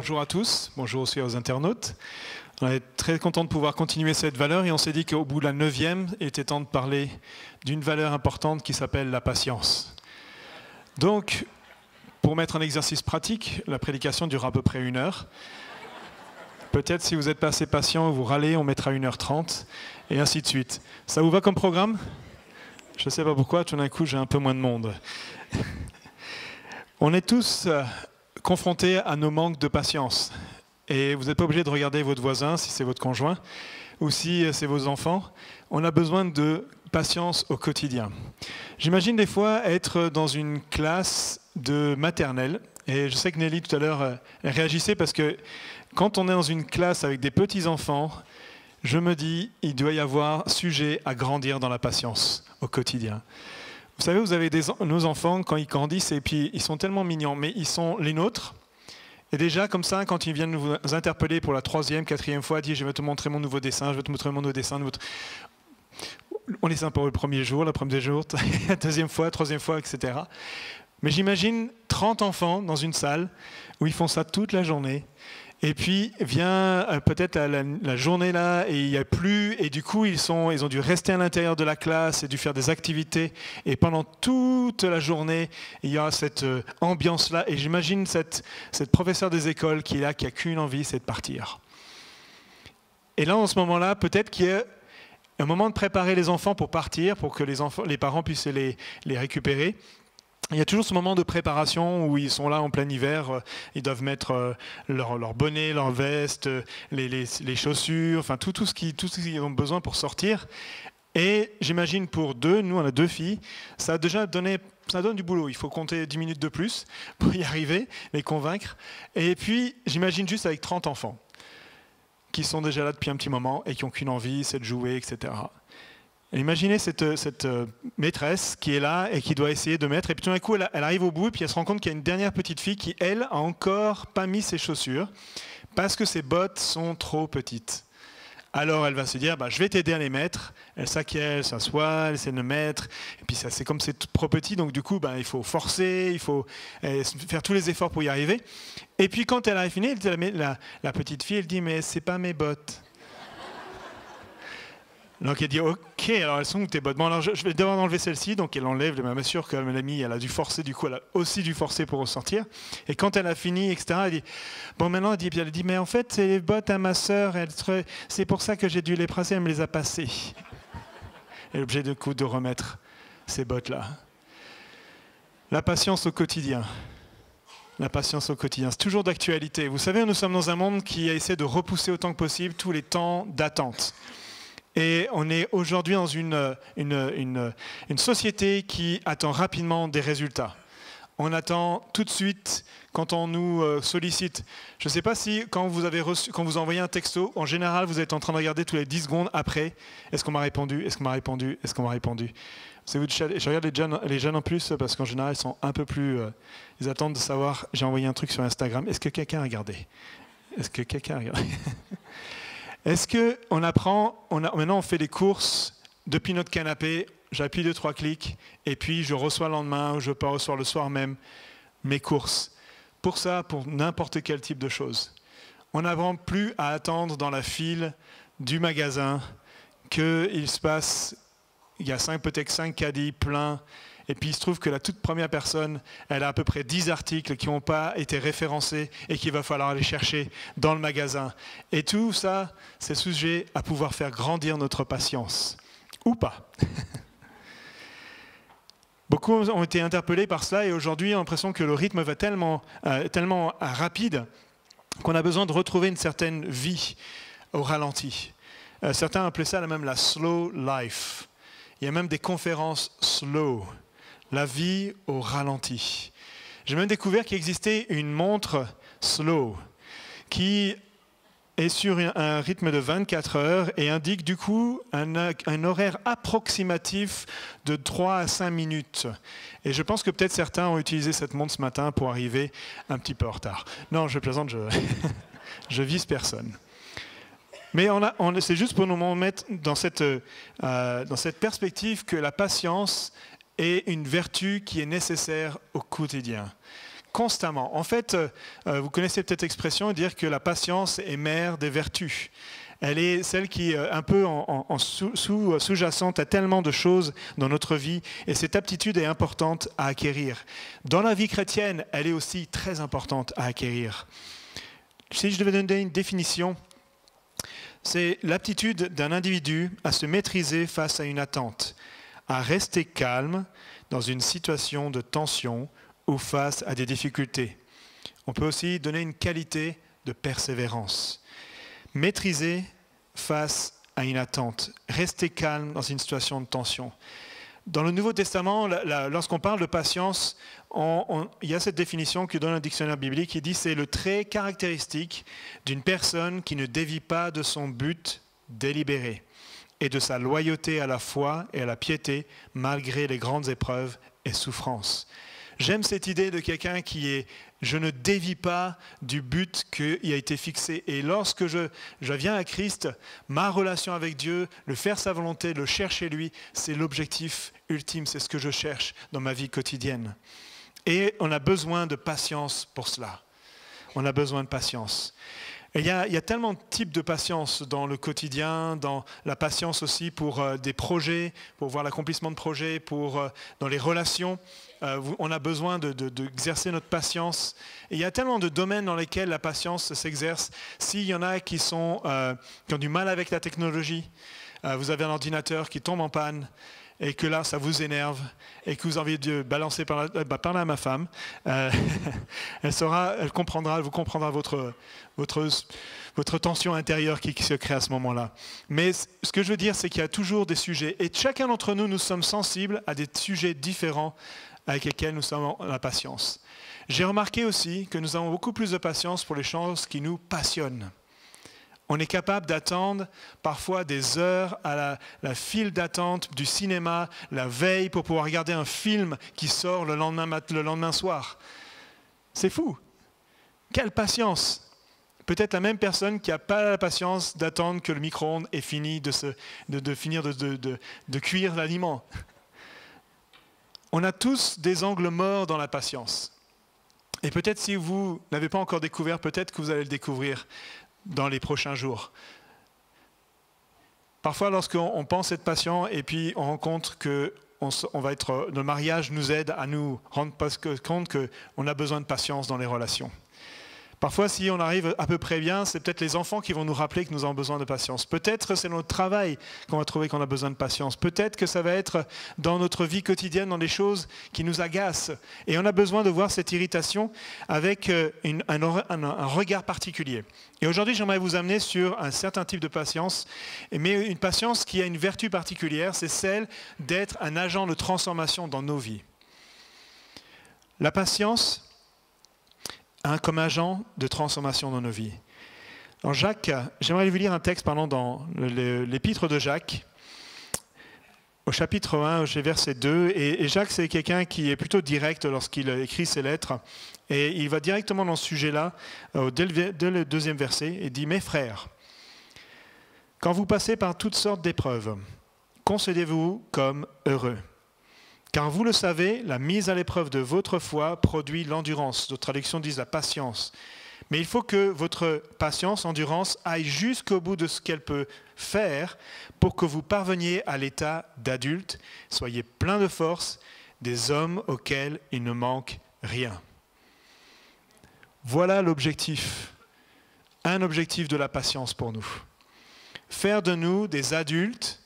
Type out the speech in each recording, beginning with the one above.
bonjour à tous, bonjour aussi aux internautes. On est très content de pouvoir continuer cette valeur et on s'est dit qu'au bout de la 9e, il était temps de parler d'une valeur importante qui s'appelle la patience. Donc, pour mettre un exercice pratique, la prédication dure à peu près 1 heure. Peut-être si vous n'êtes pas assez patient, vous râlez, on mettra 1h30 et ainsi de suite. Ça vous va comme programme ? Je ne sais pas pourquoi, tout d'un coup, j'ai un peu moins de monde. On est tous confrontés à nos manques de patience. Et vous n'êtes pas obligé de regarder votre voisin, si c'est votre conjoint, ou si c'est vos enfants. On a besoin de patience au quotidien. J'imagine des fois être dans une classe de maternelle. Et je sais que Nelly, tout à l'heure, elle réagissait parce que quand on est dans une classe avec des petits-enfants, je me dis, il doit y avoir sujet à grandir dans la patience au quotidien. Vous savez, vous avez nos enfants, quand ils grandissent, et puis ils sont tellement mignons, mais ils sont les nôtres. Et déjà, comme ça, quand ils viennent vous interpeller pour la 3e, 4e fois, ils disent « je vais te montrer mon nouveau dessin, je vais te montrer mon nouveau dessin ». On est sympa le premier jour, la 2e fois, 3e fois, etc. Mais j'imagine 30 enfants dans une salle où ils font ça toute la journée. Et puis vient peut-être la journée là et il n'y a plus et du coup ils ont dû rester à l'intérieur de la classe et dû faire des activités et pendant toute la journée il y a cette ambiance là et j'imagine cette professeure des écoles qui est là, qui a qu'une envie, c'est de partir. Et là en ce moment-là peut-être qu'il y a un moment de préparer les enfants pour partir, pour que les parents puissent les récupérer. Il y a toujours ce moment de préparation où ils sont là en plein hiver, ils doivent mettre leur bonnet, leur veste, les chaussures, enfin tout ce qu'ils ont besoin pour sortir. Et j'imagine pour nous on a 2 filles, ça donne du boulot. Il faut compter 10 minutes de plus pour y arriver, les convaincre. Et puis j'imagine juste avec 30 enfants qui sont déjà là depuis un petit moment et qui n'ont qu'une envie, c'est de jouer, etc. Et imaginez cette maîtresse qui est là et qui doit essayer de mettre, et puis tout d'un coup elle arrive au bout et puis elle se rend compte qu'il y a une dernière petite fille qui, elle, a encore pas mis ses chaussures parce que ses bottes sont trop petites. Alors elle va se dire, je vais t'aider à les mettre. Elle s'acquiert, elle s'assoit, elle essaie de le mettre. Et puis c'est comme c'est trop petit, donc du coup il faut forcer, il faut faire tous les efforts pour y arriver. Et puis quand elle a fini, la petite fille, elle dit, mais c'est pas mes bottes. Donc elle dit ok, alors elles sont où tes bottes? Bon alors je vais devoir enlever celle-ci, donc elle enlève, je m'assure qu'elle l'a mis, elle a dû forcer, du coup elle a aussi dû forcer pour ressortir. Et quand elle a fini, etc., elle dit bon maintenant elle dit mais en fait c'est les bottes à ma sœur, c'est pour ça que j'ai dû les presser, elle me les a passées. Elle est obligée de remettre ces bottes-là. La patience au quotidien. La patience au quotidien, c'est toujours d'actualité. Vous savez, nous sommes dans un monde qui essaie de repousser autant que possible tous les temps d'attente. Et on est aujourd'hui dans une société qui attend rapidement des résultats. On attend tout de suite quand on nous sollicite. Je ne sais pas si quand vous envoyez un texto, en général, vous êtes en train de regarder tous les 10 secondes après. Est-ce qu'on m'a répondu? Est-ce qu'on m'a répondu? Est-ce qu'on m'a répondu? Je regarde les jeunes en plus parce qu'en général, ils sont un peu plus... ils attendent de savoir, j'ai envoyé un truc sur Instagram. Est-ce que quelqu'un a regardé? Est-ce que quelqu'un a regardé? Est-ce qu'on apprend, maintenant on fait des courses depuis notre canapé, j'appuie 2-3 clics, et puis je reçois le lendemain, ou je peux recevoir le soir même, mes courses. Pour ça, pour n'importe quel type de choses. On n'avance plus à attendre dans la file du magasin qu'il se passe, il y a peut-être 5 caddies pleins, et puis il se trouve que la toute première personne, elle a à peu près 10 articles qui n'ont pas été référencés et qu'il va falloir aller chercher dans le magasin. Et tout ça, c'est sujet à pouvoir faire grandir notre patience. Ou pas. Beaucoup ont été interpellés par cela et aujourd'hui, on a l'impression que le rythme va tellement rapide qu'on a besoin de retrouver une certaine vie au ralenti. Certains appelaient ça même la slow life. Il y a même des conférences slow. La vie au ralenti. J'ai même découvert qu'il existait une montre slow qui est sur un rythme de 24 heures et indique du coup un horaire approximatif de 3 à 5 minutes. Et je pense que peut-être certains ont utilisé cette montre ce matin pour arriver un petit peu en retard. Non, je plaisante, je vise personne. Mais c'est juste pour nous mettre dans cette perspective que la patience est une vertu qui est nécessaire au quotidien. constamment. En fait, vous connaissez peut-être l'expression dire que la patience est mère des vertus. Elle est celle qui est un peu sous-jacente à tellement de choses dans notre vie, et cette aptitude est importante à acquérir. Dans la vie chrétienne, elle est aussi très importante à acquérir. Si je devais donner une définition, c'est l'aptitude d'un individu à se maîtriser face à une attente, à rester calme dans une situation de tension ou face à des difficultés. On peut aussi donner une qualité de persévérance. Maîtriser face à une attente, rester calme dans une situation de tension. Dans le Nouveau Testament, lorsqu'on parle de patience, il y a cette définition que donne un dictionnaire biblique qui dit que c'est le trait caractéristique d'une personne qui ne dévie pas de son but délibéré et de sa loyauté à la foi et à la piété malgré les grandes épreuves et souffrances. J'aime cette idée de quelqu'un qui est « je ne dévie pas du but qui a été fixé ». Et lorsque je viens à Christ, ma relation avec Dieu, le faire sa volonté, le chercher lui, c'est l'objectif ultime, c'est ce que je cherche dans ma vie quotidienne. Et on a besoin de patience pour cela. On a besoin de patience. Et il y a tellement de types de patience dans le quotidien, dans la patience aussi pour des projets, pour voir l'accomplissement de projets, dans les relations. On a besoin d'exercer notre patience. Et il y a tellement de domaines dans lesquels la patience s'exerce. S'il y en a qui ont du mal avec la technologie, vous avez un ordinateur qui tombe en panne, et que là, ça vous énerve, et que vous avez envie de balancer parlez à ma femme. Elle comprendra, vous comprendra votre tension intérieure qui se crée à ce moment-là. Mais ce que je veux dire, c'est qu'il y a toujours des sujets, et chacun d'entre nous, nous sommes sensibles à des sujets différents avec lesquels nous sommes en la patience. J'ai remarqué aussi que nous avons beaucoup plus de patience pour les choses qui nous passionnent. On est capable d'attendre parfois des heures à la file d'attente du cinéma, la veille pour pouvoir regarder un film qui sort le lendemain soir. C'est fou. Quelle patience! Peut-être la même personne qui n'a pas la patience d'attendre que le micro-ondes ait fini de finir de cuire l'aliment. On a tous des angles morts dans la patience. Et peut-être si vous n'avez pas encore découvert, peut-être que vous allez le découvrir dans les prochains jours. Parfois, lorsqu'on pense être patient et puis on rencontre que le mariage nous aide à nous rendre compte qu'on a besoin de patience dans les relations. Parfois, si on arrive à peu près bien, c'est peut-être les enfants qui vont nous rappeler que nous avons besoin de patience. Peut-être c'est notre travail qu'on va trouver qu'on a besoin de patience. Peut-être que ça va être dans notre vie quotidienne, dans des choses qui nous agacent. Et on a besoin de voir cette irritation avec un regard particulier. Et aujourd'hui, j'aimerais vous amener sur un certain type de patience, mais une patience qui a une vertu particulière, c'est celle d'être un agent de transformation dans nos vies. La patience comme agent de transformation dans nos vies. Dans Jacques, j'aimerais vous lire un texte dans l'épître de Jacques, au chapitre 1, verset 2. Et Jacques, c'est quelqu'un qui est plutôt direct lorsqu'il écrit ses lettres. Et il va directement dans ce sujet-là, dès le deuxième verset, et dit « Mes frères, quand vous passez par toutes sortes d'épreuves, considérez-vous comme heureux. Car vous le savez, la mise à l'épreuve de votre foi produit l'endurance. D'autres traductions disent la patience. Mais il faut que votre patience, endurance, aille jusqu'au bout de ce qu'elle peut faire pour que vous parveniez à l'état d'adulte. Soyez pleins de force, des hommes auxquels il ne manque rien. » Voilà l'objectif. Un objectif de la patience pour nous. Faire de nous des adultes,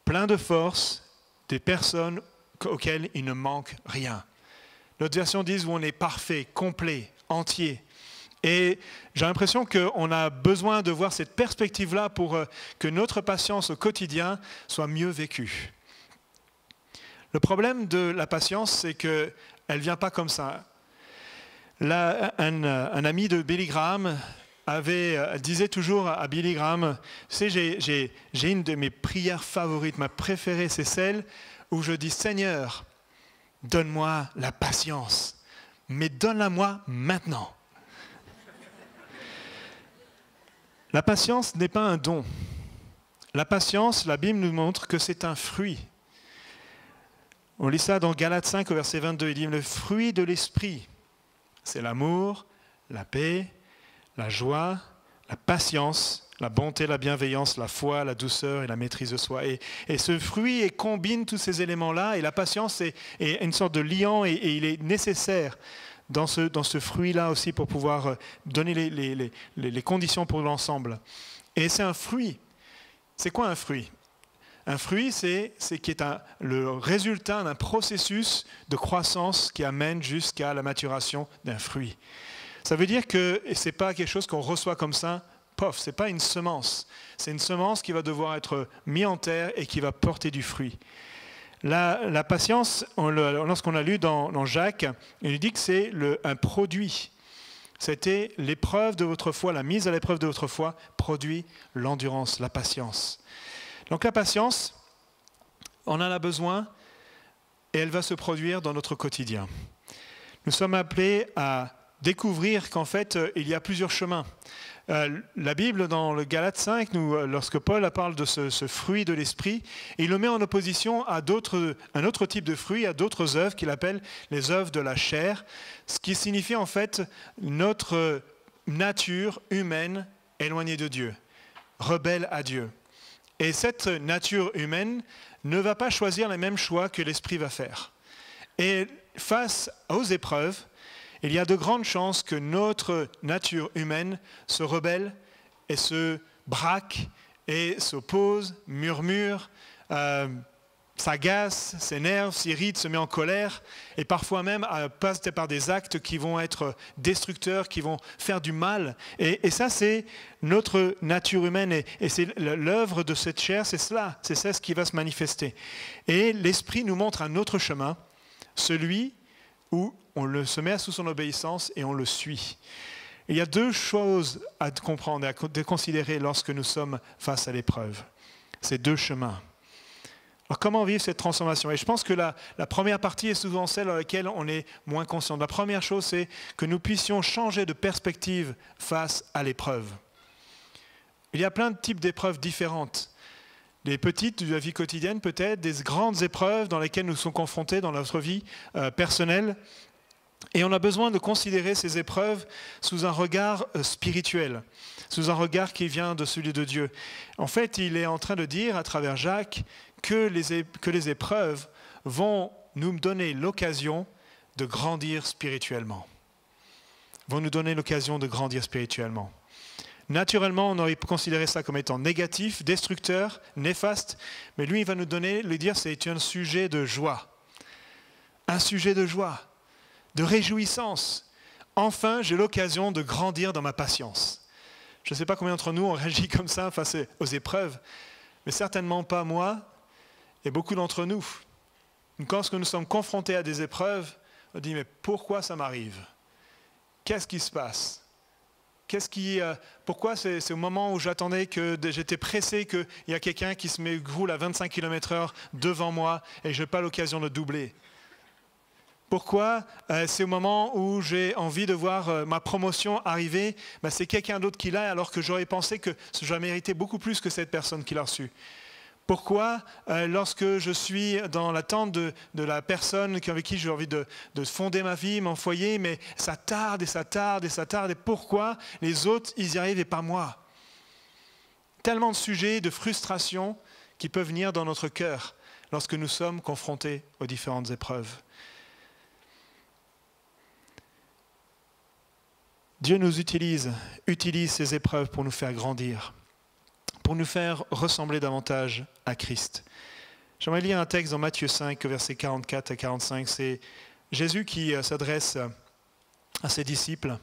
pleins de force, des personnes auquel il ne manque rien. L'autre version dit où on est parfait, complet, entier. Et j'ai l'impression qu'on a besoin de voir cette perspective-là pour que notre patience au quotidien soit mieux vécue. Le problème de la patience, c'est qu'elle ne vient pas comme ça. Là, un ami de Billy Graham disait toujours à Billy Graham, tu sais, j'ai une de mes prières favorites, ma préférée, c'est celle où je dis « Seigneur, donne-moi la patience, mais donne-la-moi maintenant. » La patience n'est pas un don. La patience, la Bible nous montre que c'est un fruit. On lit ça dans Galates 5 au verset 22, il dit « Le fruit de l'esprit, C'est l'amour, la paix, la joie, la patience, la bonté, la bienveillance, la foi, la douceur et la maîtrise de soi. Et ce fruit combine tous ces éléments-là, et la patience est une sorte de liant, et il est nécessaire dans ce fruit-là aussi pour pouvoir donner les conditions pour l'ensemble. Et c'est un fruit. C'est quoi un fruit ? Un fruit, c'est le résultat d'un processus de croissance qui amène jusqu'à la maturation d'un fruit. Ça veut dire que ce n'est pas quelque chose qu'on reçoit comme ça, pof, ce n'est pas une semence. C'est une semence qui va devoir être mise en terre et qui va porter du fruit. La patience, lorsqu'on a lu dans Jacques, il dit que c'est un produit. C'était l'épreuve de votre foi, la mise à l'épreuve de votre foi produit l'endurance, la patience. Donc la patience, on en a besoin et elle va se produire dans notre quotidien. Nous sommes appelés à découvrir qu'en fait, il y a plusieurs chemins. La Bible, dans le Galates 5, lorsque Paul parle de ce fruit de l'esprit, il le met en opposition à un autre type de fruit, à d'autres œuvres qu'il appelle les œuvres de la chair, ce qui signifie en fait notre nature humaine éloignée de Dieu, rebelle à Dieu. Et cette nature humaine ne va pas choisir les mêmes choix que l'esprit va faire. Et face aux épreuves, il y a de grandes chances que notre nature humaine se rebelle et se braque et s'oppose, murmure, s'agace, s'énerve, s'irrite, se met en colère et parfois même passe par des actes qui vont être destructeurs, qui vont faire du mal. Et ça, c'est notre nature humaine et c'est l'œuvre de cette chair, c'est cela, c'est ça ce qui va se manifester. Et l'Esprit nous montre un autre chemin, celui où on se met sous son obéissance et on le suit. Il y a deux choses à comprendre, à considérer lorsque nous sommes face à l'épreuve. Ces deux chemins. Alors comment vivre cette transformation ? Et je pense que la première partie est souvent celle dans laquelle on est moins conscient. La première chose, c'est que nous puissions changer de perspective face à l'épreuve. Il y a plein de types d'épreuves différentes. Des petites de la vie quotidienne peut-être, des grandes épreuves dans lesquelles nous sommes confrontés dans notre vie personnelle. Et on a besoin de considérer ces épreuves sous un regard spirituel, sous un regard qui vient de celui de Dieu. En fait, il est en train de dire à travers Jacques que les épreuves vont nous donner l'occasion de grandir spirituellement. Vont nous donner l'occasion de grandir spirituellement. Naturellement, on aurait considéré ça comme étant négatif, destructeur, néfaste, mais lui, il va nous dire c'est un sujet de joie. Un sujet de joie, de réjouissance. Enfin, j'ai l'occasion de grandir dans ma patience. Je ne sais pas combien d'entre nous ont réagi comme ça face aux épreuves, mais certainement pas moi et beaucoup d'entre nous. Quand nous sommes confrontés à des épreuves, on dit mais pourquoi ça m'arrive ? Qu'est-ce qui se passe ? Pourquoi c'est au moment où j'attendais que j'étais pressé qu'il y a quelqu'un qui roule à 25 km/h devant moi et je n'ai pas l'occasion de doubler ? Pourquoi c'est au moment où j'ai envie de voir ma promotion arriver, c'est quelqu'un d'autre qui l'a alors que j'aurais pensé que j'aurais mérité beaucoup plus que cette personne qui l'a reçu ? Pourquoi, lorsque je suis dans l'attente de la personne avec qui j'ai envie de fonder ma vie, mon foyer, mais ça tarde et ça tarde et ça tarde, et pourquoi les autres, ils y arrivent et pas moi ? Tellement de sujets, de frustrations qui peuvent venir dans notre cœur lorsque nous sommes confrontés aux différentes épreuves. Dieu nous utilise ces épreuves pour nous faire grandir, pour nous faire ressembler davantage à Christ. J'aimerais lire un texte dans Matthieu 5, versets 44 à 45. C'est Jésus qui s'adresse à ses disciples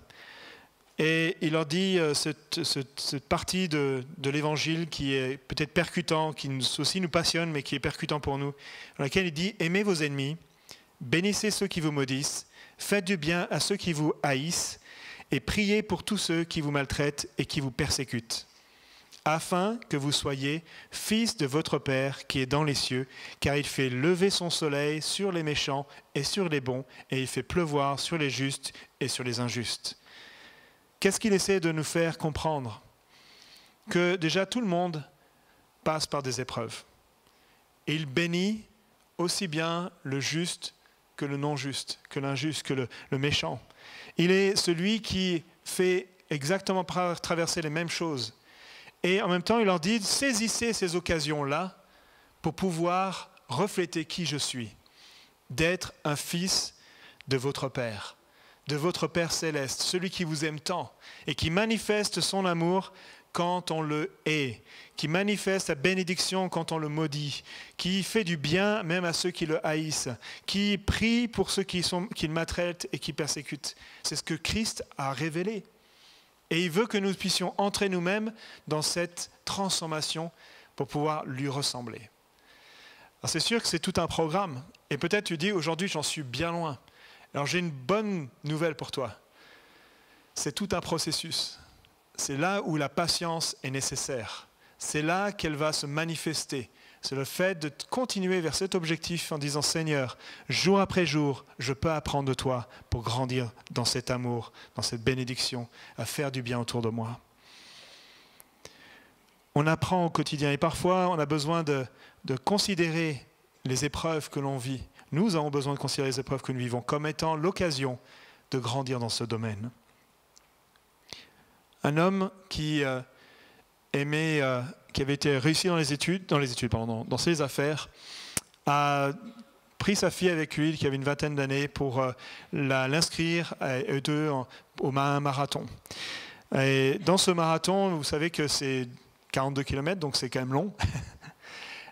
et il leur dit cette partie de l'évangile qui est peut-être percutant, qui aussi nous passionne, mais qui est percutant pour nous, dans laquelle il dit « Aimez vos ennemis, bénissez ceux qui vous maudissent, faites du bien à ceux qui vous haïssent et priez pour tous ceux qui vous maltraitent et qui vous persécutent. » afin que vous soyez fils de votre Père qui est dans les cieux, car il fait lever son soleil sur les méchants et sur les bons, et il fait pleuvoir sur les justes et sur les injustes. Qu'est-ce qu'il essaie de nous faire comprendre ? Que déjà tout le monde passe par des épreuves. Et il bénit aussi bien le juste que le non-juste, que l'injuste, que le méchant. Il est celui qui fait exactement traverser les mêmes choses. Et en même temps, il leur dit, saisissez ces occasions-là pour pouvoir refléter qui je suis, d'être un fils de votre Père céleste, celui qui vous aime tant et qui manifeste son amour quand on le hait, qui manifeste sa bénédiction quand on le maudit, qui fait du bien même à ceux qui le haïssent, qui prie pour ceux qui le maltraitent et qui persécutent. C'est ce que Christ a révélé. Et il veut que nous puissions entrer nous-mêmes dans cette transformation pour pouvoir lui ressembler. Alors c'est sûr que c'est tout un programme. Et peut-être tu dis, aujourd'hui j'en suis bien loin. Alors j'ai une bonne nouvelle pour toi. C'est tout un processus. C'est là où la patience est nécessaire. C'est là qu'elle va se manifester. C'est le fait de continuer vers cet objectif en disant, Seigneur, jour après jour, je peux apprendre de toi pour grandir dans cet amour, dans cette bénédiction, à faire du bien autour de moi. On apprend au quotidien et parfois on a besoin de considérer les épreuves que l'on vit. Nous avons besoin de considérer les épreuves que nous vivons comme étant l'occasion de grandir dans ce domaine. Un homme qui avait été réussi dans ses affaires, a pris sa fille avec lui, qui avait une vingtaine d'années, pour l'inscrire, eux deux, au marathon. Et dans ce marathon, vous savez que c'est 42 km, donc c'est quand même long.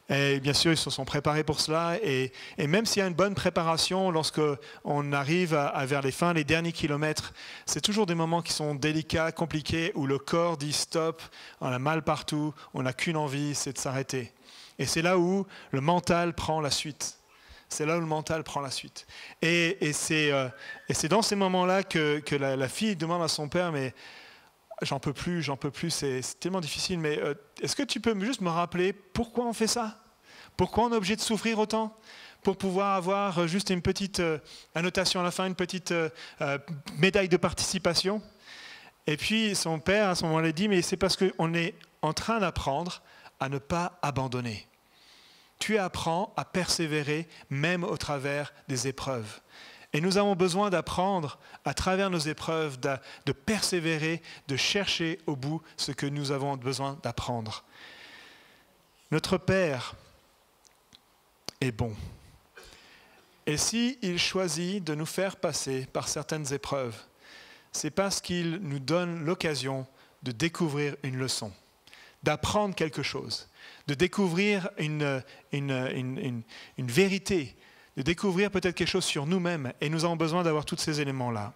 Et bien sûr, ils se sont préparés pour cela. Et même s'il y a une bonne préparation, lorsqu'on arrive vers les derniers kilomètres, c'est toujours des moments qui sont délicats, compliqués, où le corps dit stop, on a mal partout, on n'a qu'une envie, c'est de s'arrêter. Et c'est là où le mental prend la suite. Et c'est dans ces moments-là que la fille demande à son père, mais j'en peux plus, c'est tellement difficile, mais est-ce que tu peux juste me rappeler pourquoi on fait ça? Pourquoi on est obligé de souffrir autant? Pour pouvoir avoir juste une petite annotation à la fin, une petite médaille de participation? Et puis son père, à ce moment-là, dit, mais c'est parce qu'on est en train d'apprendre à ne pas abandonner. Tu apprends à persévérer même au travers des épreuves. Et nous avons besoin d'apprendre, à travers nos épreuves, de persévérer, de chercher au bout ce que nous avons besoin d'apprendre. Notre Père est bon. Et s'il choisit de nous faire passer par certaines épreuves, c'est parce qu'il nous donne l'occasion de découvrir une leçon, d'apprendre quelque chose, de découvrir une vérité, de découvrir peut-être quelque chose sur nous-mêmes. Et nous avons besoin d'avoir tous ces éléments-là.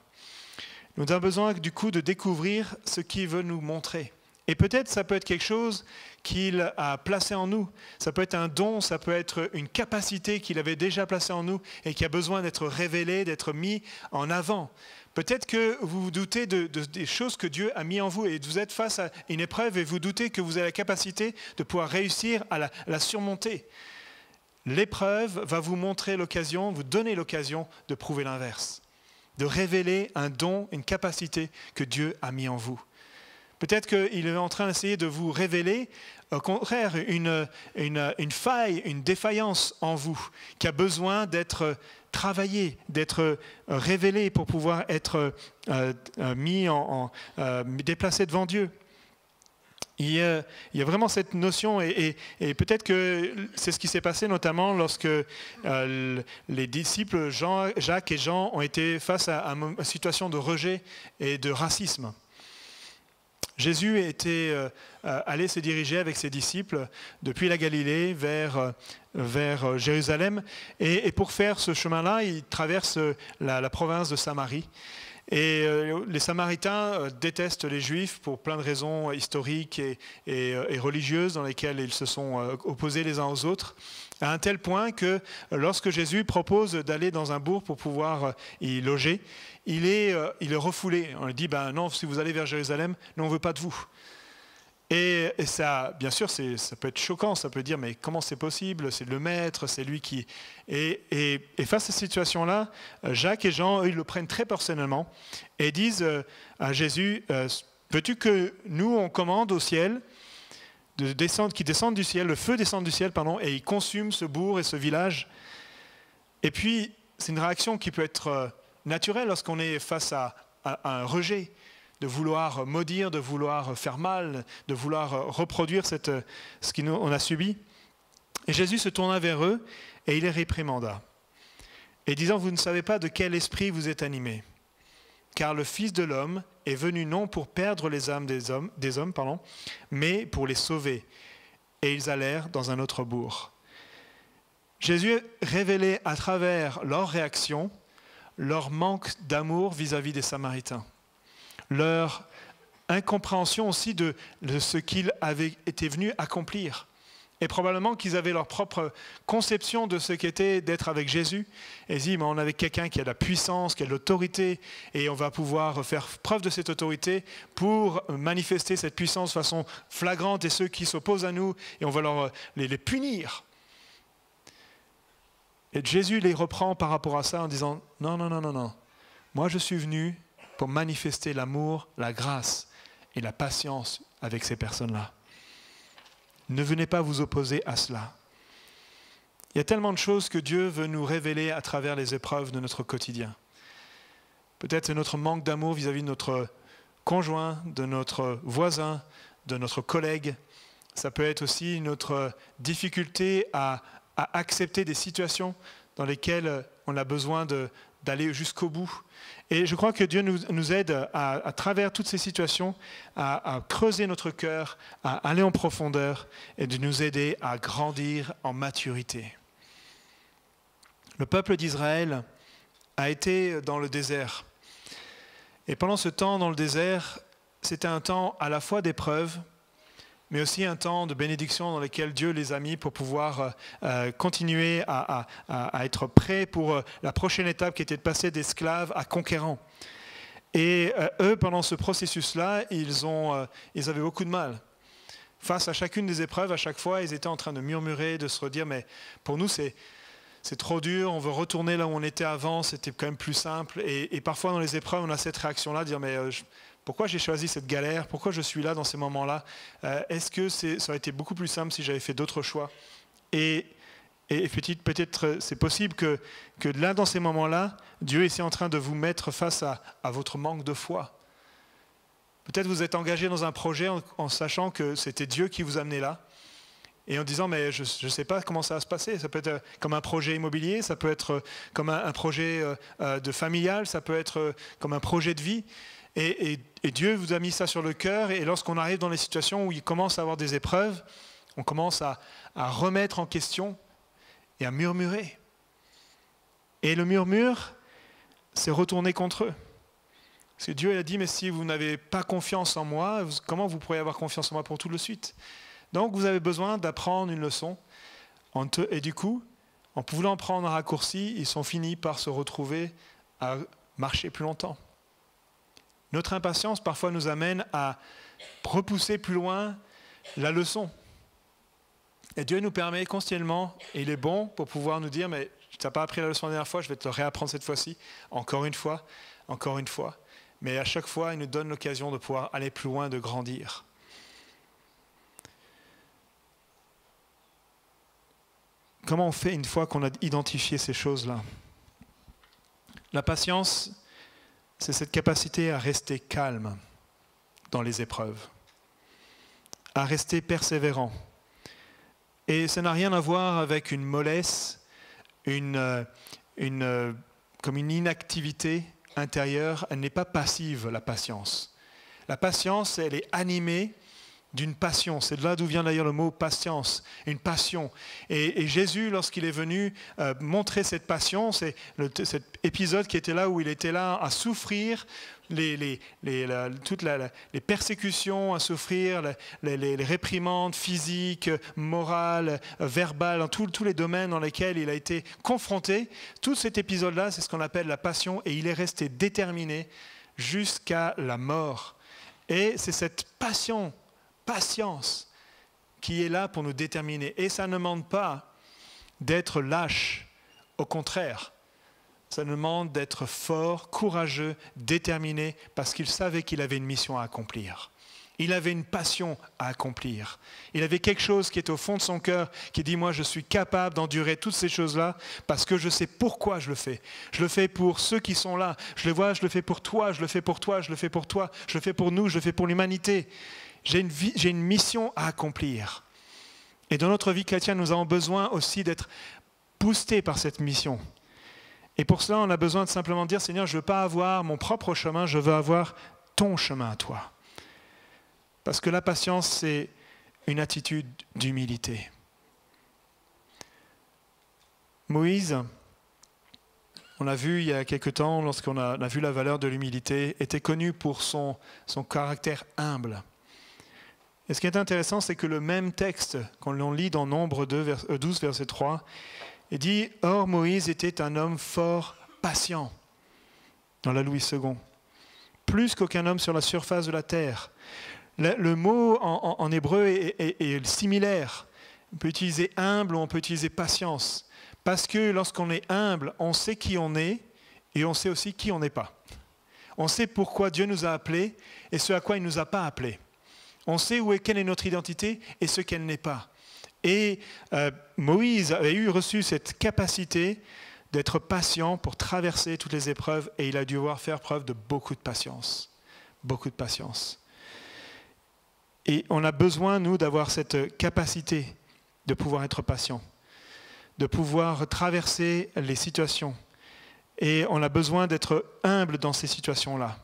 Nous avons besoin du coup de découvrir ce qu'il veut nous montrer. Et peut-être ça peut être quelque chose qu'il a placé en nous. Ça peut être un don, ça peut être une capacité qu'il avait déjà placée en nous et qui a besoin d'être révélée, d'être mis en avant. Peut-être que vous vous doutez des choses que Dieu a mis en vous et vous êtes face à une épreuve et vous doutez que vous avez la capacité de pouvoir réussir à la surmonter. L'épreuve va vous montrer l'occasion, vous donner l'occasion de prouver l'inverse, de révéler un don, une capacité que Dieu a mis en vous. Peut-être qu'il est en train d'essayer de vous révéler, au contraire, une faille, une défaillance en vous, qui a besoin d'être travaillée, d'être révélée pour pouvoir être déplacé devant Dieu. Il y a vraiment cette notion, et peut-être que c'est ce qui s'est passé notamment lorsque les disciples Jacques et Jean ont été face à une situation de rejet et de racisme. Jésus était allé se diriger avec ses disciples depuis la Galilée vers Jérusalem, et pour faire ce chemin-là, il traverse la province de Samarie. Et les Samaritains détestent les Juifs pour plein de raisons historiques et religieuses dans lesquelles ils se sont opposés les uns aux autres, à un tel point que lorsque Jésus propose d'aller dans un bourg pour pouvoir y loger, il est refoulé. On lui dit, non, si vous allez vers Jérusalem, nous on ne veut pas de vous. Et ça, bien sûr, ça peut être choquant, ça peut dire, mais comment c'est possible? C'est le maître, c'est lui qui... Et face à cette situation-là, Jacques et Jean, eux, ils le prennent très personnellement et disent à Jésus, veux-tu que nous, on commande au ciel, qu'il descende du ciel, le feu descende du ciel, et il consume ce bourg et ce village? Et puis, c'est une réaction qui peut être naturelle lorsqu'on est face à un rejet, de vouloir maudire, de vouloir faire mal, de vouloir reproduire ce qu'on a subi. Et Jésus se tourna vers eux et il les réprimanda. Et disant, vous ne savez pas de quel esprit vous êtes animés, car le Fils de l'homme est venu non pour perdre les âmes des hommes, mais pour les sauver. Et ils allèrent dans un autre bourg. Jésus révélait à travers leur réaction leur manque d'amour vis-à-vis des Samaritains, leur incompréhension aussi de ce qu'ils avaient été venus accomplir. Et probablement qu'ils avaient leur propre conception de ce qu'était d'être avec Jésus. Et ils disent, mais on est avec quelqu'un qui a de la puissance, qui a de l'autorité, et on va pouvoir faire preuve de cette autorité pour manifester cette puissance de façon flagrante, et ceux qui s'opposent à nous, et on va les punir. Et Jésus les reprend par rapport à ça en disant, non, non, non, non, non. Moi, je suis venu pour manifester l'amour, la grâce et la patience avec ces personnes-là. Ne venez pas vous opposer à cela. Il y a tellement de choses que Dieu veut nous révéler à travers les épreuves de notre quotidien. Peut-être c'est notre manque d'amour vis-à-vis de notre conjoint, de notre voisin, de notre collègue. Ça peut être aussi notre difficulté à accepter des situations dans lesquelles on a besoin d'aller jusqu'au bout. Et je crois que Dieu nous aide à travers toutes ces situations à creuser notre cœur, à aller en profondeur et de nous aider à grandir en maturité. Le peuple d'Israël a été dans le désert. Et pendant ce temps dans le désert, c'était un temps à la fois d'épreuve, mais aussi un temps de bénédiction dans lequel Dieu les a mis pour pouvoir continuer à être prêts pour la prochaine étape qui était de passer d'esclaves à conquérants. Et eux, pendant ce processus-là, ils avaient beaucoup de mal. Face à chacune des épreuves, à chaque fois, ils étaient en train de murmurer, de se redire, mais pour nous, c'est trop dur, on veut retourner là où on était avant, c'était quand même plus simple. Et parfois, dans les épreuves, on a cette réaction-là, de dire, mais pourquoi j'ai choisi cette galère? Pourquoi je suis là dans ces moments-là? Est-ce que ça aurait été beaucoup plus simple si j'avais fait d'autres choix? Et peut-être c'est possible que là, dans ces moments-là, Dieu est en train de vous mettre face à votre manque de foi. Peut-être vous êtes engagé dans un projet en sachant que c'était Dieu qui vous amenait là. Et en disant, mais je ne sais pas comment ça va se passer. Ça peut être comme un projet immobilier, ça peut être comme un projet de familial, ça peut être comme un projet de vie. Et Dieu vous a mis ça sur le cœur, et lorsqu'on arrive dans les situations où il commence à avoir des épreuves, on commence à remettre en question et à murmurer. Et le murmure, c'est retourner contre eux. Parce que Dieu a dit, mais si vous n'avez pas confiance en moi, comment vous pourriez avoir confiance en moi pour tout de suite? Donc vous avez besoin d'apprendre une leçon. Et du coup, en voulant prendre un raccourci, ils sont finis par se retrouver à marcher plus longtemps. Notre impatience parfois nous amène à repousser plus loin la leçon. Et Dieu nous permet continuellement, et il est bon pour pouvoir nous dire, mais tu n'as pas appris la leçon la dernière fois, je vais te le réapprendre cette fois-ci, encore une fois, encore une fois. Mais à chaque fois, il nous donne l'occasion de pouvoir aller plus loin, de grandir. Comment on fait une fois qu'on a identifié ces choses-là? La patience, c'est cette capacité à rester calme dans les épreuves, à rester persévérant. Et ça n'a rien à voir avec une mollesse, comme une inactivité intérieure. Elle n'est pas passive, la patience. La patience, elle est animée d'une passion. C'est de là d'où vient d'ailleurs le mot patience, une passion. Et Jésus, lorsqu'il est venu montrer cette passion, c'est cet épisode qui était là où il était là à souffrir toutes les persécutions, à souffrir les réprimandes physiques, morales, verbales, dans tous les domaines dans lesquels il a été confronté. Tout cet épisode-là, c'est ce qu'on appelle la passion, et il est resté déterminé jusqu'à la mort. Et c'est cette patience qui est là pour nous déterminer. Et ça ne demande pas d'être lâche, au contraire. Ça demande d'être fort, courageux, déterminé, parce qu'il savait qu'il avait une mission à accomplir. Il avait une passion à accomplir. Il avait quelque chose qui était au fond de son cœur, qui dit, moi je suis capable d'endurer toutes ces choses-là parce que je sais pourquoi je le fais. Je le fais pour ceux qui sont là. Je le vois, je le fais pour toi, je le fais pour toi, je le fais pour toi, je le fais pour nous, je le fais pour l'humanité. J'ai une mission à accomplir. Et dans notre vie chrétienne, nous avons besoin aussi d'être boostés par cette mission. Et pour cela, on a besoin de simplement dire, Seigneur, je ne veux pas avoir mon propre chemin, je veux avoir ton chemin à toi. Parce que la patience, c'est une attitude d'humilité. Moïse, on l'a vu il y a quelque temps, lorsqu'on a vu la valeur de l'humilité, était connu pour son caractère humble. Et ce qui est intéressant, c'est que le même texte, quand l'on lit dans Nombre 12, verset 3, il dit « Or Moïse était un homme fort patient » dans la Louis II, plus qu'aucun homme sur la surface de la terre. Le mot en hébreu est similaire. On peut utiliser humble ou on peut utiliser patience. Parce que lorsqu'on est humble, on sait qui on est et on sait aussi qui on n'est pas. On sait pourquoi Dieu nous a appelés et ce à quoi il ne nous a pas appelés. On sait quelle est notre identité et ce qu'elle n'est pas. Et Moïse avait reçu cette capacité d'être patient pour traverser toutes les épreuves et il a dû devoir faire preuve de beaucoup de patience. Beaucoup de patience. Et on a besoin, nous, d'avoir cette capacité de pouvoir être patient, de pouvoir traverser les situations. Et on a besoin d'être humble dans ces situations-là.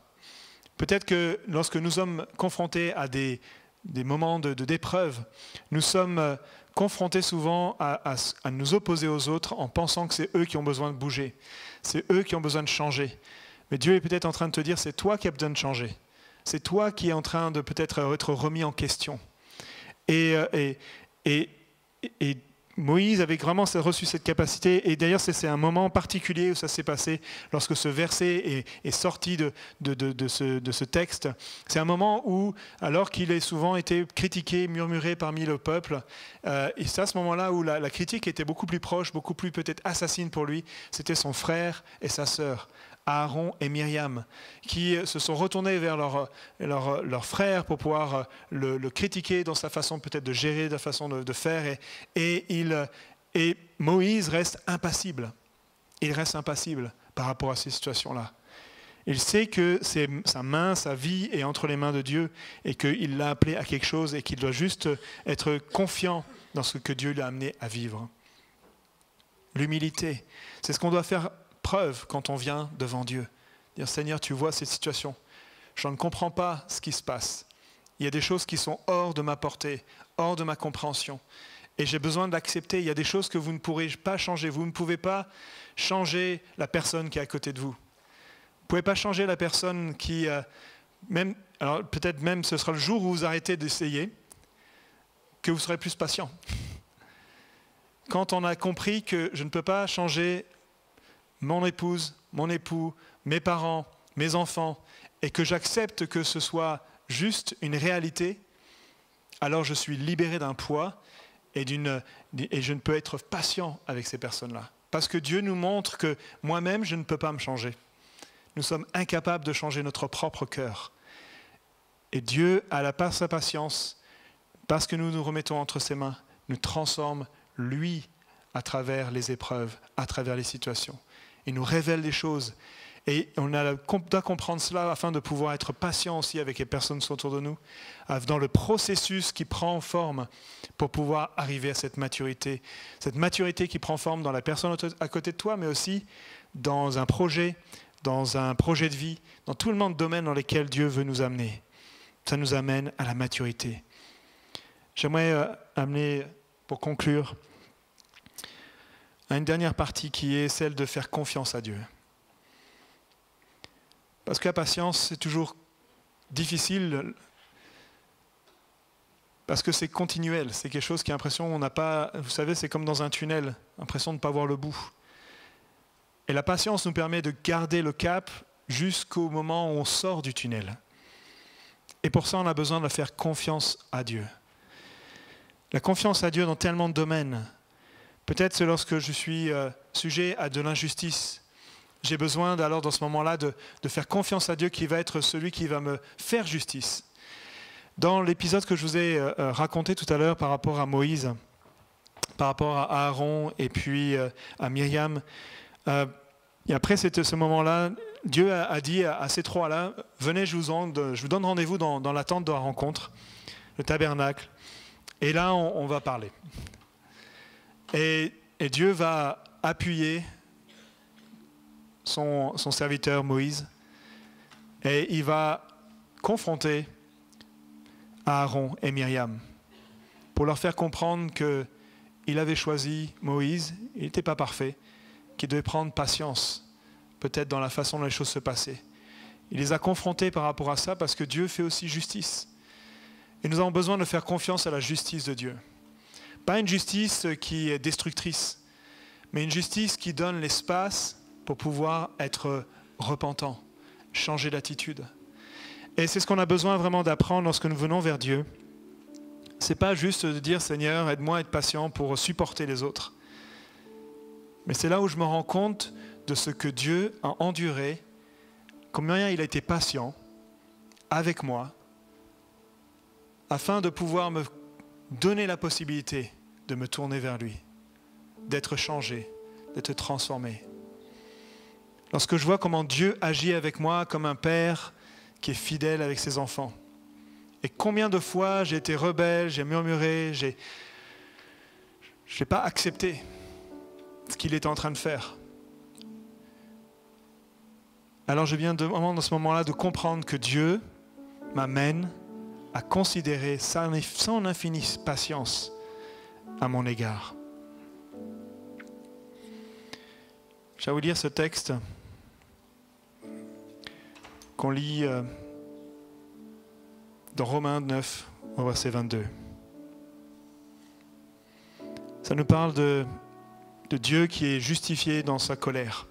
Peut-être que lorsque nous sommes confrontés à des moments d'épreuve, nous sommes confrontés souvent à nous opposer aux autres en pensant que c'est eux qui ont besoin de bouger, c'est eux qui ont besoin de changer. Mais Dieu est peut-être en train de te dire, c'est toi qui as besoin de changer. C'est toi qui es en train de peut-être être remis en question. Et Moïse avait vraiment reçu cette capacité. Et d'ailleurs, c'est un moment particulier où ça s'est passé lorsque ce verset est sorti de ce texte. C'est un moment où, alors qu'il a souvent été critiqué, murmuré parmi le peuple, et c'est à ce moment-là où la critique était beaucoup plus proche, beaucoup plus peut-être assassine pour lui. C'était son frère et sa sœur, Aaron et Myriam, qui se sont retournés vers leur frère pour pouvoir le critiquer dans sa façon peut-être de gérer, de sa façon de faire. Et Moïse reste impassible. Il reste impassible par rapport à ces situations-là. Il sait que sa main, sa vie est entre les mains de Dieu et qu'il l'a appelé à quelque chose et qu'il doit juste être confiant dans ce que Dieu l'a amené à vivre. L'humilité, c'est ce qu'on doit faire preuve quand on vient devant Dieu. Dire, Seigneur, tu vois cette situation. Je ne comprends pas ce qui se passe. Il y a des choses qui sont hors de ma portée, hors de ma compréhension. Et j'ai besoin de l'accepter. Il y a des choses que vous ne pourrez pas changer. Vous ne pouvez pas changer la personne qui est à côté de vous. Vous ne pouvez pas changer la personne qui... alors peut-être même ce sera le jour où vous arrêtez d'essayer, que vous serez plus patient. Quand on a compris que je ne peux pas changer mon épouse, mon époux, mes parents, mes enfants, et que j'accepte que ce soit juste une réalité, alors je suis libéré d'un poids et je ne peux être patient avec ces personnes-là. Parce que Dieu nous montre que moi-même, je ne peux pas me changer. Nous sommes incapables de changer notre propre cœur. Et Dieu, par sa patience, parce que nous nous remettons entre ses mains, nous transforme, lui, à travers les épreuves, à travers les situations. Il nous révèle des choses. Et on doit comprendre cela afin de pouvoir être patient aussi avec les personnes qui sont autour de nous, dans le processus qui prend forme pour pouvoir arriver à cette maturité qui prend forme dans la personne à côté de toi, mais aussi dans un projet de vie, dans tout le monde de domaines dans lesquels Dieu veut nous amener. Ça nous amène à la maturité. J'aimerais amener, pour conclure, à une dernière partie qui est celle de faire confiance à Dieu. Parce que la patience, c'est toujours difficile, parce que c'est continuel, c'est quelque chose qui a l'impression qu'on n'a pas, vous savez, c'est comme dans un tunnel, l'impression de ne pas voir le bout. Et la patience nous permet de garder le cap jusqu'au moment où on sort du tunnel. Et pour ça, on a besoin de faire confiance à Dieu. La confiance à Dieu dans tellement de domaines. Peut-être c'est lorsque je suis sujet à de l'injustice. J'ai besoin alors dans ce moment-là de faire confiance à Dieu qui va être celui qui va me faire justice. Dans l'épisode que je vous ai raconté tout à l'heure par rapport à Moïse, par rapport à Aaron et puis à Myriam, et après ce moment-là, Dieu a dit à ces trois-là, venez, je vous donne rendez-vous dans la tente de la rencontre, le tabernacle, et là on va parler. Et Dieu va appuyer son serviteur Moïse, et il va confronter Aaron et Myriam pour leur faire comprendre qu'il avait choisi Moïse, il n'était pas parfait, qu'il devait prendre patience, peut-être dans la façon dont les choses se passaient. Il les a confrontés par rapport à ça parce que Dieu fait aussi justice. Et nous avons besoin de faire confiance à la justice de Dieu. Pas une justice qui est destructrice, mais une justice qui donne l'espace pour pouvoir être repentant, changer d'attitude. Et c'est ce qu'on a besoin vraiment d'apprendre lorsque nous venons vers Dieu. Ce n'est pas juste de dire « Seigneur, aide-moi à être patient pour supporter les autres ». Mais c'est là où je me rends compte de ce que Dieu a enduré, combien il a été patient avec moi, afin de pouvoir me donner la possibilité de me tourner vers lui, d'être changé, d'être transformé. Lorsque je vois comment Dieu agit avec moi comme un père qui est fidèle avec ses enfants, et combien de fois j'ai été rebelle, j'ai murmuré, je n'ai pas accepté ce qu'il était en train de faire. Alors je viens dans ce moment-là de comprendre que Dieu m'amène à considérer son infinie patience à mon égard. Je vais vous lire ce texte qu'on lit dans Romains 9, au verset 22. Ça nous parle de Dieu qui est justifié dans sa colère.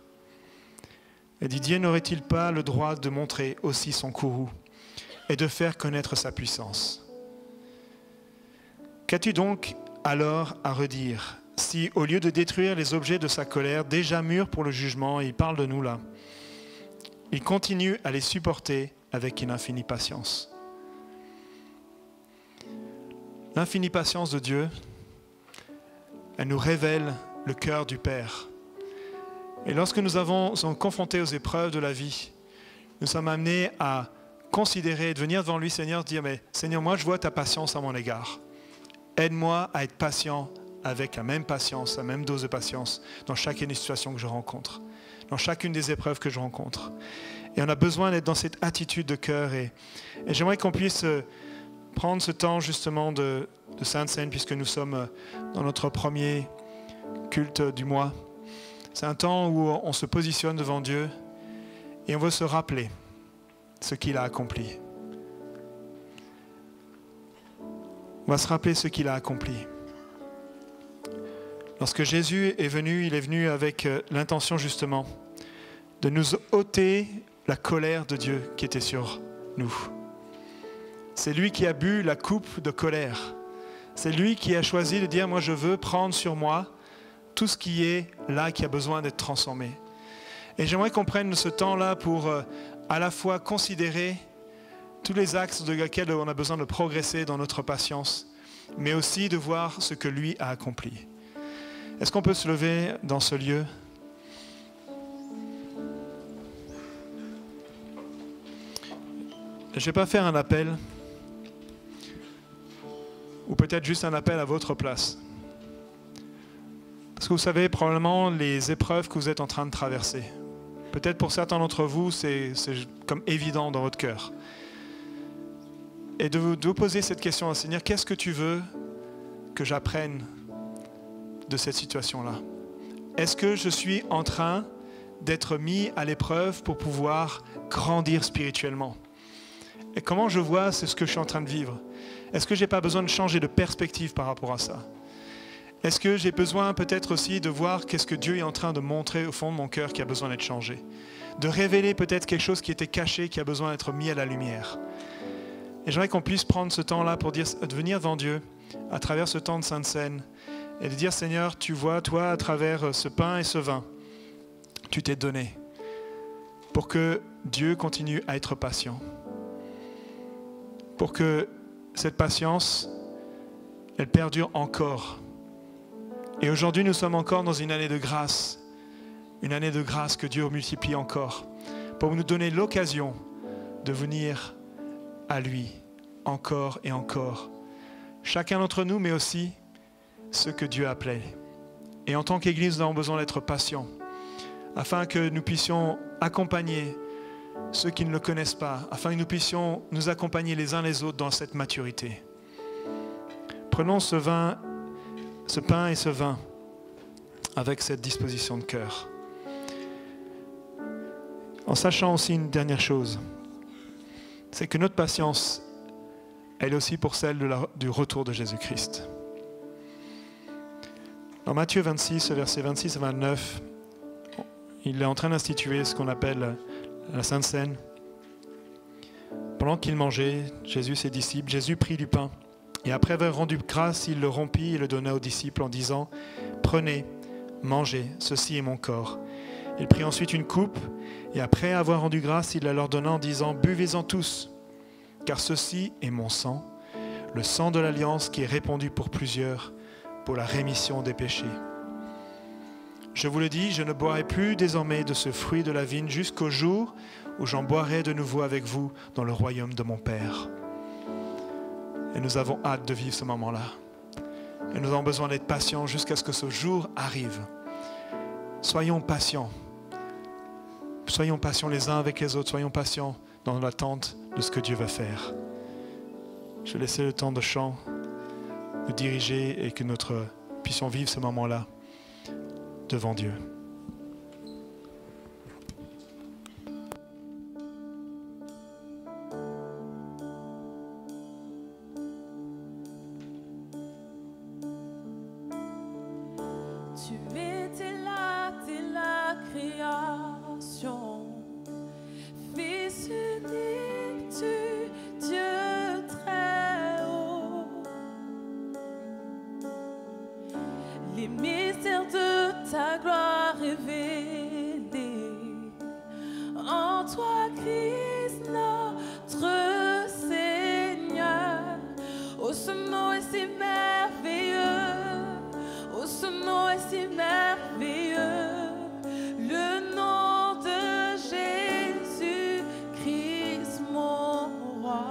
Il dit, Dieu n'aurait-il pas le droit de montrer aussi son courroux et de faire connaître sa puissance? Qu'as-tu donc alors à redire, si au lieu de détruire les objets de sa colère, déjà mûrs pour le jugement, il parle de nous là, il continue à les supporter avec une infinie patience? L'infinie patience de Dieu, elle nous révèle le cœur du Père. Et lorsque nous sommes confrontés aux épreuves de la vie, nous sommes amenés à considérer, de venir devant lui, Seigneur, dire, mais Seigneur, moi je vois ta patience à mon égard. Aide-moi à être patient avec la même patience, la même dose de patience dans chacune des situations que je rencontre, dans chacune des épreuves que je rencontre. Et on a besoin d'être dans cette attitude de cœur. Et j'aimerais qu'on puisse prendre ce temps justement de Sainte Seine, puisque nous sommes dans notre premier culte du mois. C'est un temps où on se positionne devant Dieu et on veut se rappeler ce qu'il a accompli. On va se rappeler ce qu'il a accompli. Lorsque Jésus est venu, il est venu avec l'intention justement de nous ôter la colère de Dieu qui était sur nous. C'est lui qui a bu la coupe de colère. C'est lui qui a choisi de dire, moi je veux prendre sur moi tout ce qui est là, qui a besoin d'être transformé. Et j'aimerais qu'on prenne ce temps-là pour à la fois considérer tous les axes de lesquels on a besoin de progresser dans notre patience, mais aussi de voir ce que lui a accompli. Est-ce qu'on peut se lever dans ce lieu ? Je ne vais pas faire un appel, ou peut-être juste un appel à votre place. Parce que vous savez probablement les épreuves que vous êtes en train de traverser. Peut-être pour certains d'entre vous, c'est comme évident dans votre cœur. Et de vous poser cette question au Seigneur, qu'est-ce que tu veux que j'apprenne de cette situation-là? Est-ce que je suis en train d'être mis à l'épreuve pour pouvoir grandir spirituellement? Et comment je vois c'est ce que je suis en train de vivre? Est-ce que je n'ai pas besoin de changer de perspective par rapport à ça? Est-ce que j'ai besoin peut-être aussi de voir qu'est-ce que Dieu est en train de montrer au fond de mon cœur qui a besoin d'être changé? De révéler peut-être quelque chose qui était caché, qui a besoin d'être mis à la lumière. Et j'aimerais qu'on puisse prendre ce temps-là pour de venir devant Dieu à travers ce temps de Sainte Seine et de dire, Seigneur, tu vois, toi, à travers ce pain et ce vin, tu t'es donné pour que Dieu continue à être patient. Pour que cette patience, elle perdure encore. Et aujourd'hui, nous sommes encore dans une année de grâce que Dieu multiplie encore, pour nous donner l'occasion de venir à lui encore et encore. Chacun d'entre nous, mais aussi ceux que Dieu a appelés. Et en tant qu'Église, nous avons besoin d'être patients, afin que nous puissions accompagner ceux qui ne le connaissent pas, afin que nous puissions nous accompagner les uns les autres dans cette maturité. Prenons ce pain et ce vin avec cette disposition de cœur. En sachant aussi une dernière chose, c'est que notre patience, elle est aussi pour celle du retour de Jésus-Christ. Dans Matthieu 26, versets 26 à 29, il est en train d'instituer ce qu'on appelle la Sainte Seine. Pendant qu'il mangeait, Jésus, ses disciples, Jésus prit du pain. Et après avoir rendu grâce, il le rompit et le donna aux disciples en disant « Prenez, mangez, ceci est mon corps. » Il prit ensuite une coupe et après avoir rendu grâce, il la leur donna en disant « Buvez-en tous, car ceci est mon sang, le sang de l'alliance qui est répandu pour plusieurs, pour la rémission des péchés. Je vous le dis, je ne boirai plus désormais de ce fruit de la vigne jusqu'au jour où j'en boirai de nouveau avec vous dans le royaume de mon Père. » Et nous avons hâte de vivre ce moment-là. Et nous avons besoin d'être patients jusqu'à ce que ce jour arrive. Soyons patients. Soyons patients les uns avec les autres. Soyons patients dans l'attente de ce que Dieu va faire. Je vais laisser le temps de chant nous diriger et que nous puissions vivre ce moment-là devant Dieu. Tu étais là dès la création, Fils unique du Dieu très haut. Les mystères de ta gloire révélés en toi, Christ, notre Seigneur. Oh, ce nom est si merveilleux. Oh, ce nom est si merveilleux, le nom de Jésus-Christ, mon roi.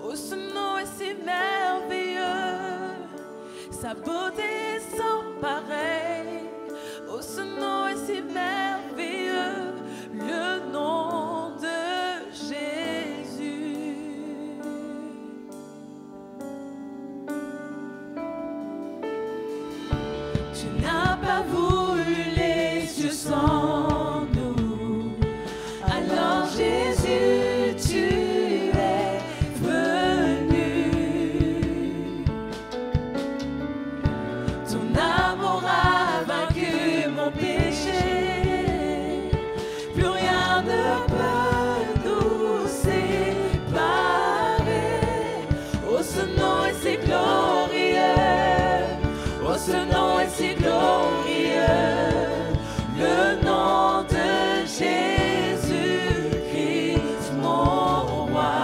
Oh, ce nom est si merveilleux, sa beauté est sans pareil. Oh, ce nom est si merveilleux, le nom de Jésus. Tu n'as pas voulu les cieux sans nous. Alors Jésus, tu es venu. Ton amour a vaincu mon péché. Plus rien ne peut nous séparer. Oh, ce nom est si glorieux. Oh, ce nom est si glorieux, le nom de Jésus-Christ, mon roi.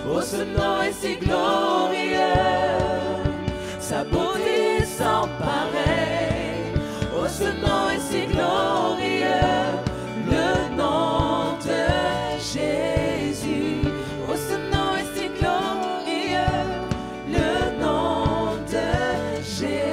Oh, ce nom est si glorieux, sa beauté est sans pareil. Oh, ce nom est si glorieux, le nom de Jésus. Oh, ce nom est si glorieux, le nom de Jésus.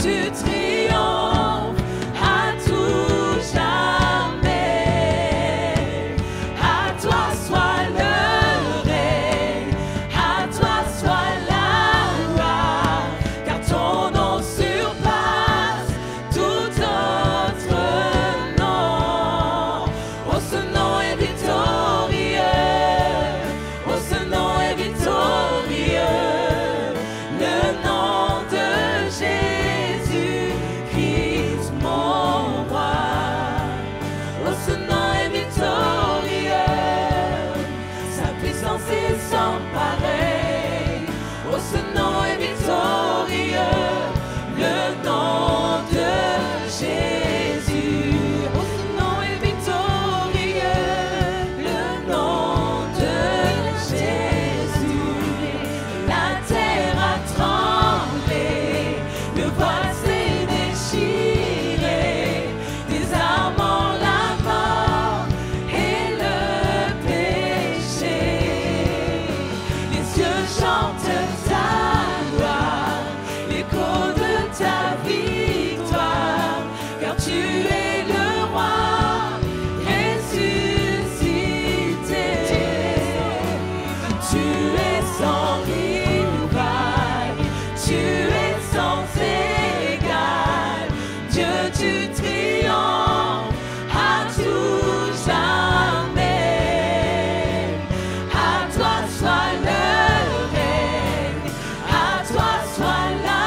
tu triomphes à tout jamais. À toi soit le règne, à toi soit la gloire, car ton nom surpasse tout autre nom. Oh, ce nom est victorieux, oh, ce nom est victorieux, le nom de Jésus-Christ, mon roi. Oh, ce nom est victorieux, sa puissance est sans pareil. Oh, ce nom est victorieux, le nom de Jésus. Oh, ce nom est victorieux, le nom de Jésus. La terre a tremblé, le voile s'est déchiré, désarmant la mort et le péché. Les cieux chantent ta gloire, l'écho de ta victoire, car tu es le roi ressuscité. Tu es sans rival, tu es sans égal. Dieu, tu triomphes à tout jamais. À toi soit le règne, à toi soit la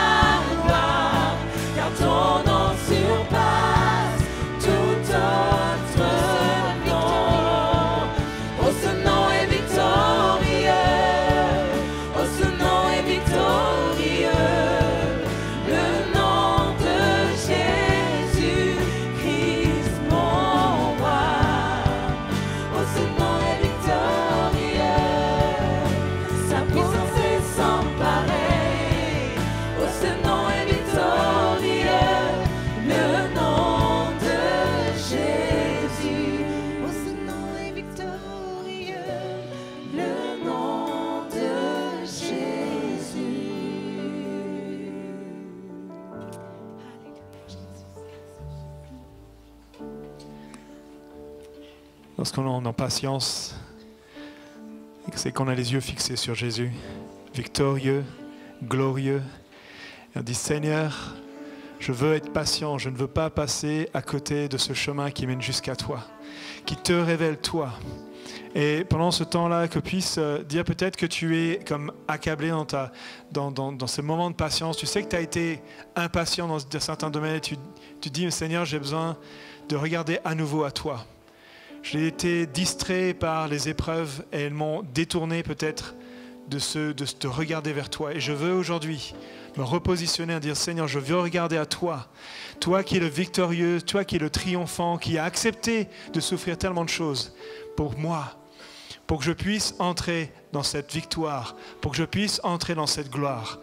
gloire, car ton nom surpasse tout autre nom. Oh, ce nom est victorieux, oh, ce nom est victorieux, le nom de Jésus-Christ, mon roi. Oh, ce nom est victorieux, sa puissance est sans pareil. Oh, ce nom est victorieux, le nom de Jésus. Oh, ce nom est victorieux, le nom de Jésus. Lorsqu'on est en patience, c'est qu'on a les yeux fixés sur Jésus, victorieux, glorieux. Et on dit, Seigneur, je veux être patient, je ne veux pas passer à côté de ce chemin qui mène jusqu'à toi, qui te révèle toi. Et pendant ce temps-là, que puisse dire peut-être que tu es comme accablé dans ces moments de patience. Tu sais que tu as été impatient dans certains domaines et tu dis, Seigneur, j'ai besoin de regarder à nouveau à toi. J'ai été distrait par les épreuves et elles m'ont détourné peut-être de te regarder vers toi. Et je veux aujourd'hui me repositionner à dire, Seigneur, je veux regarder à toi. Toi qui es le victorieux, toi qui es le triomphant, qui a accepté de souffrir tellement de choses pour moi, pour que je puisse entrer dans cette victoire, pour que je puisse entrer dans cette gloire.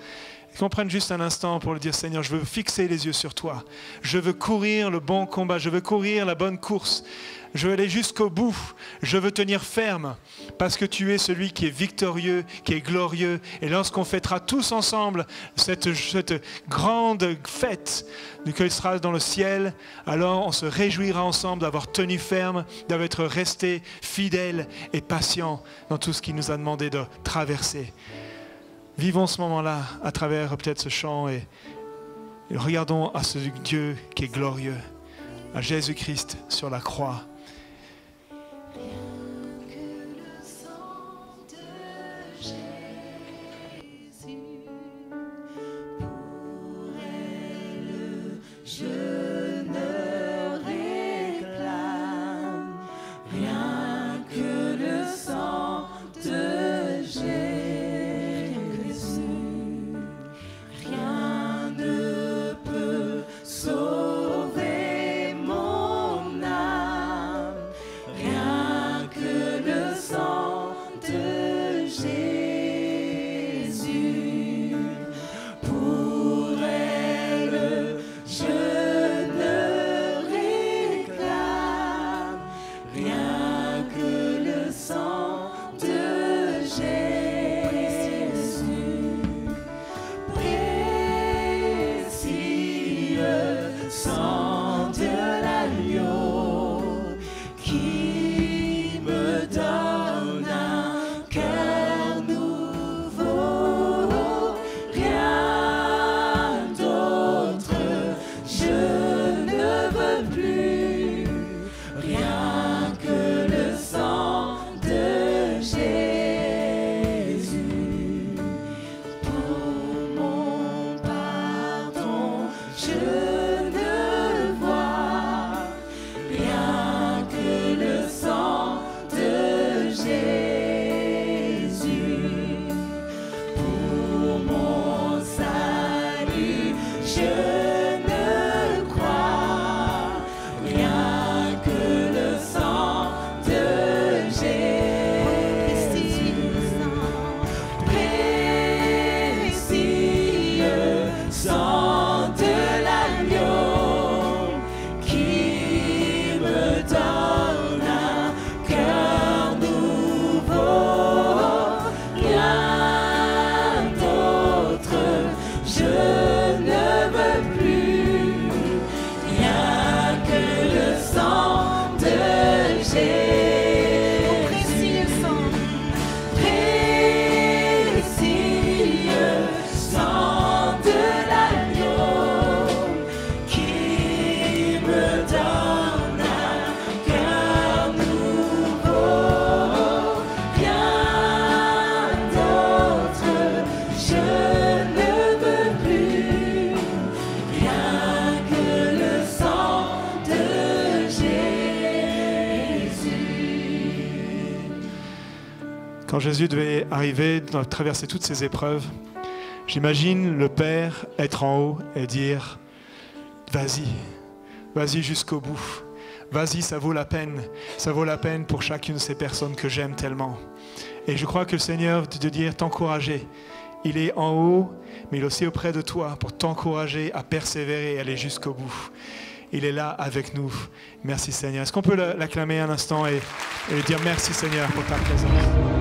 Et qu'on prenne juste un instant pour le dire, Seigneur, je veux fixer les yeux sur toi. Je veux courir le bon combat, je veux courir la bonne course. Je veux aller jusqu'au bout, je veux tenir ferme, parce que tu es celui qui est victorieux, qui est glorieux. Et lorsqu'on fêtera tous ensemble cette grande fête qui sera dans le ciel, alors on se réjouira ensemble d'avoir tenu ferme, d'avoir être resté fidèle et patient dans tout ce qu'il nous a demandé de traverser. Vivons ce moment-là à travers peut-être ce chant et regardons à ce Dieu qui est glorieux, à Jésus-Christ sur la croix. Je ne réclame rien que le sang de Jésus. Rien ne peut sauver mon âme, rien que le sang de Jésus. Pour elle, je je ne vois rien que le sang de Jésus pour mon salut. Je ne crois rien que le sang de Jésus. Précieux sang de l'agneau qui me donne un cœur nouveau. Rien d'autre je ne veux plus, rien que le sang de Jésus. Précieux sang, précieux sang de l'agneau qui me donne un cœur nouveau. Rien d'autre je ne veux plus, rien que le sang de Jésus. Quand Jésus devait arriver, traverser toutes ces épreuves, j'imagine le Père être en haut et dire « Vas-y, vas-y jusqu'au bout. Vas-y, ça vaut la peine. Ça vaut la peine pour chacune de ces personnes que j'aime tellement. » Et je crois que le Seigneur veut te dire, t'encourager. Il est en haut, mais il est aussi auprès de toi pour t'encourager à persévérer et aller jusqu'au bout. Il est là avec nous. Merci Seigneur. Est-ce qu'on peut l'acclamer un instant et dire merci Seigneur pour ta présence?